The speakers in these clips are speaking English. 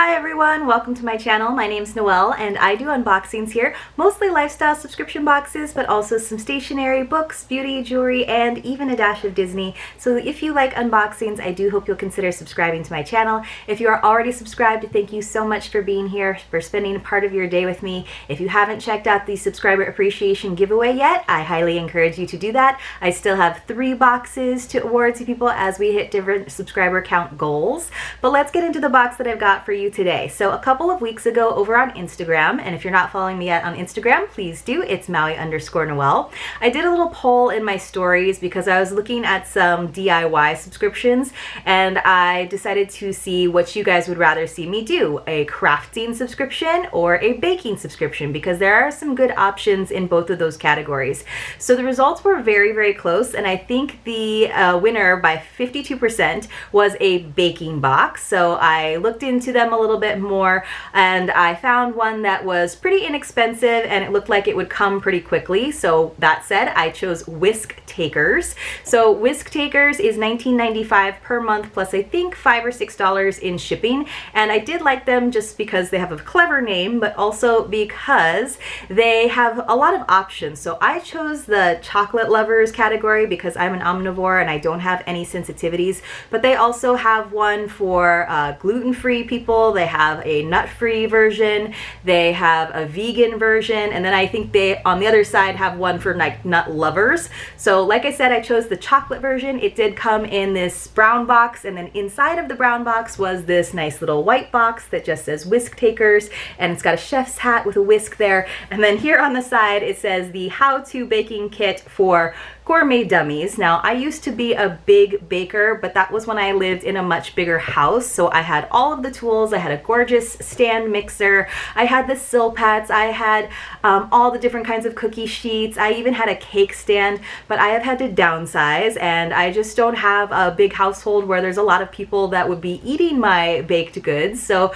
Hi everyone, welcome to my channel. My name's Noelle and I do unboxings here, mostly lifestyle subscription boxes, but also some stationery, books, beauty, jewelry, and even a dash of Disney. So if you like unboxings, I do hope you'll consider subscribing to my channel. If you are already subscribed, thank you so much for being here, for spending a part of your day with me. If you haven't checked out the subscriber appreciation giveaway yet, I highly encourage you to do that. I still have 3 boxes to award to people as we hit different subscriber count goals. But let's get into the box that I've got for you today. So a couple of weeks ago over on Instagram, and if you're not following me yet on Instagram, please do. It's Maui_Noelle. I did a little poll in my stories because I was looking at some DIY subscriptions and I decided to see what you guys would rather see me do, a crafting subscription or a baking subscription, because there are some good options in both of those categories. So the results were very, very close, and I think the winner by 52% was a baking box. So I looked into them a little bit more and I found one that was pretty inexpensive and it looked like it would come pretty quickly. So that said, I chose Whisk Takers. So Whisk Takers is $19.95 per month plus I think $5 or $6 in shipping, and I did like them just because they have a clever name, but also because they have a lot of options. So I chose the chocolate lovers category because I'm an omnivore and I don't have any sensitivities, but they also have one for gluten-free people. They have a nut-free version, they have a vegan version, and then I think they on the other side have one for like nut lovers. So like I said, I chose the chocolate version. It did come in this brown box, and then inside of the brown box was this nice little white box that just says Whisk Takers, and it's got a chef's hat with a whisk there, and then here on the side it says the how-to baking kit for gourmet dummies. Now, I used to be a big baker, but that was when I lived in a much bigger house. So I had all of the tools. I had a gorgeous stand mixer. I had the Silpats. I had all the different kinds of cookie sheets. I even had a cake stand, but I have had to downsize, and I just don't have a big household where there's a lot of people that would be eating my baked goods. So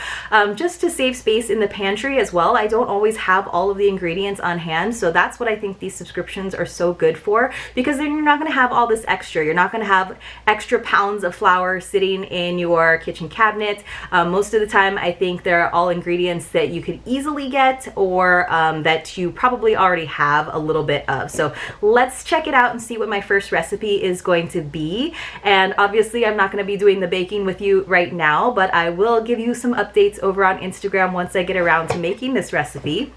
just to save space in the pantry as well, I don't always have all of the ingredients on hand. So that's what I think these subscriptions are so good for, because then you're not going to have all this extra. You're not going to have extra pounds of flour sitting in your kitchen cabinet. Most of the time, I think they're all ingredients that you could easily get, or that you probably already have a little bit of. So let's check it out and see what my first recipe is going to be. And obviously, I'm not going to be doing the baking with you right now, but I will give you some updates over on Instagram once I get around to making this recipe.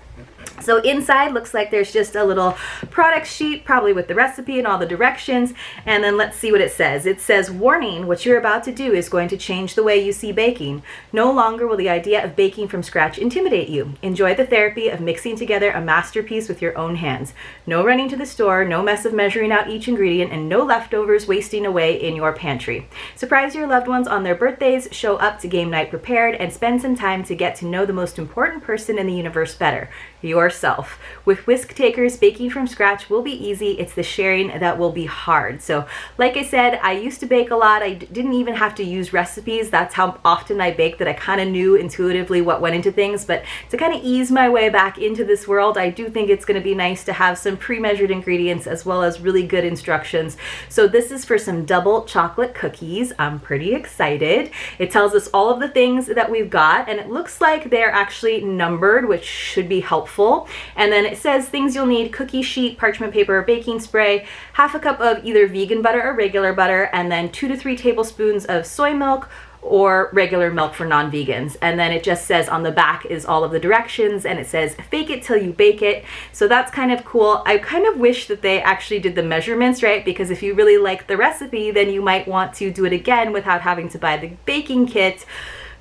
So inside looks like there's just a little product sheet, probably with the recipe and all the directions, and then let's see what it says. It says, warning, what you're about to do is going to change the way you see baking. No longer will the idea of baking from scratch intimidate you. Enjoy the therapy of mixing together a masterpiece with your own hands. No running to the store, no mess of measuring out each ingredient, and no leftovers wasting away in your pantry. Surprise your loved ones on their birthdays, show up to game night prepared, and spend some time to get to know the most important person in the universe better, yourself. With Whisk Takers, baking from scratch will be easy. It's the sharing that will be hard. So like I said, I used to bake a lot. I didn't even have to use recipes. That's how often I baked, that I kind of knew intuitively what went into things. But to kind of ease my way back into this world, I do think it's going to be nice to have some pre-measured ingredients as well as really good instructions. So this is for some double chocolate cookies. I'm pretty excited. It tells us all of the things that we've got, and it looks like they're actually numbered, which should be helpful. And then it says things you'll need: cookie sheet, parchment paper, baking spray, half a cup of either vegan butter or regular butter, and then 2 to 3 tablespoons of soy milk or regular milk for non-vegans. And then it just says on the back is all of the directions, and it says fake it till you bake it. So that's kind of cool. I kind of wish that they actually did the measurements, right? Because if you really like the recipe, then you might want to do it again without having to buy the baking kit.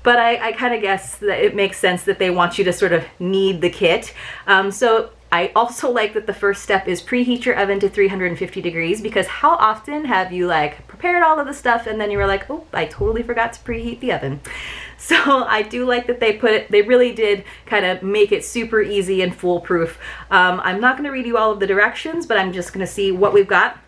But I kind of guess that it makes sense that they want you to sort of need the kit. So I also like that the first step is preheat your oven to 350 degrees, because how often have you like prepared all of the stuff and then you were like, oh, I totally forgot to preheat the oven. So I do like that they really did kind of make it super easy and foolproof. I'm not going to read you all of the directions, but I'm just going to see what we've got.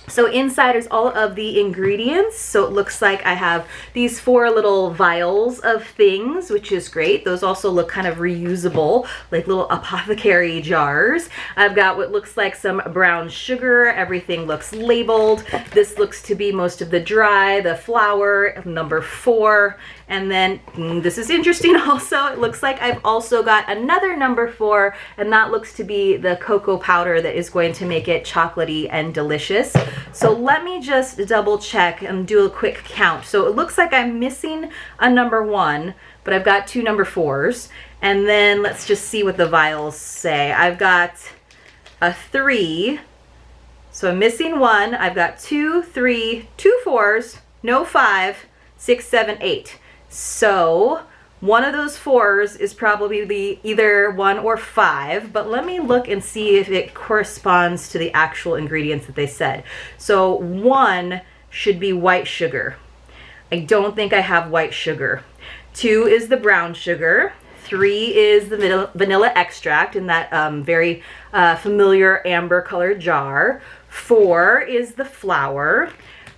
So inside is all of the ingredients. So it looks like I have these 4 little vials of things, which is great. Those also look kind of reusable, like little apothecary jars. I've got what looks like some brown sugar. Everything looks labeled. This looks to be most of the dry, the flour, number 4. And then this is interesting also. It looks like I've also got another number 4, and that looks to be the cocoa powder that is going to make it chocolatey and delicious. So let me just double check and do a quick count. So it looks like I'm missing a number 1, but I've got 2 number 4s. And then let's just see what the vials say. I've got a 3. So I'm missing 1. I've got 2, 3, 2 4s, no 5, 6, 7, 8. So one of those 4s is probably either 1 or 5, but let me look and see if it corresponds to the actual ingredients that they said. So 1 should be white sugar. I don't think I have white sugar. 2 is the brown sugar. 3 is the vanilla extract in that very familiar amber colored jar. 4 is the flour.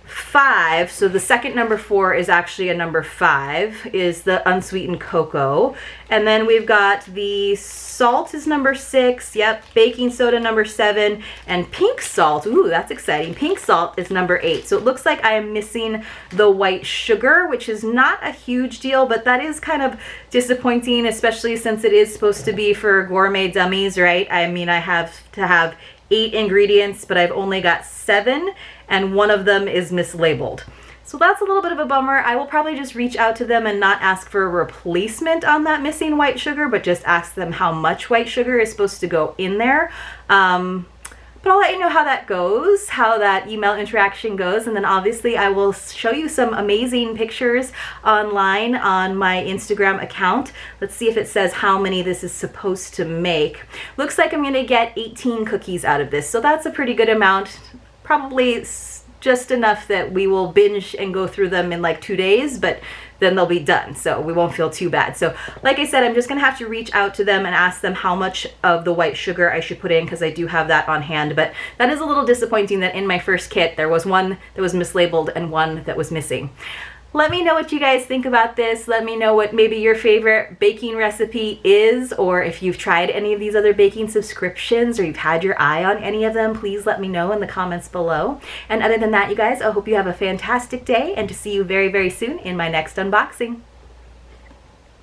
5, so the second number 4 is actually a number 5, is the unsweetened cocoa. And then we've got the salt is number 6, yep, baking soda number 7, and pink salt, ooh, that's exciting, pink salt is number 8. So it looks like I am missing the white sugar, which is not a huge deal, but that is kind of disappointing, especially since it is supposed to be for gourmet dummies, right? I mean, I have to have 8 ingredients, but I've only got 7, and one of them is mislabeled. So that's a little bit of a bummer. I will probably just reach out to them and not ask for a replacement on that missing white sugar, but just ask them how much white sugar is supposed to go in there. But I'll let you know how that goes, how that email interaction goes, and then obviously I will show you some amazing pictures online on my Instagram account. Let's see if it says how many this is supposed to make. Looks like I'm gonna get 18 cookies out of this, so that's a pretty good amount. Probably just enough that we will binge and go through them in like 2 days, but then they'll be done, so we won't feel too bad. So like I said, I'm just gonna have to reach out to them and ask them how much of the white sugar I should put in, because I do have that on hand. But that is a little disappointing that in my first kit there was 1 that was mislabeled and 1 that was missing. Let me know what you guys think about this. Let me know what maybe your favorite baking recipe is, or if you've tried any of these other baking subscriptions or you've had your eye on any of them. Please let me know in the comments below. And other than that, you guys, I hope you have a fantastic day and to see you very, very soon in my next unboxing.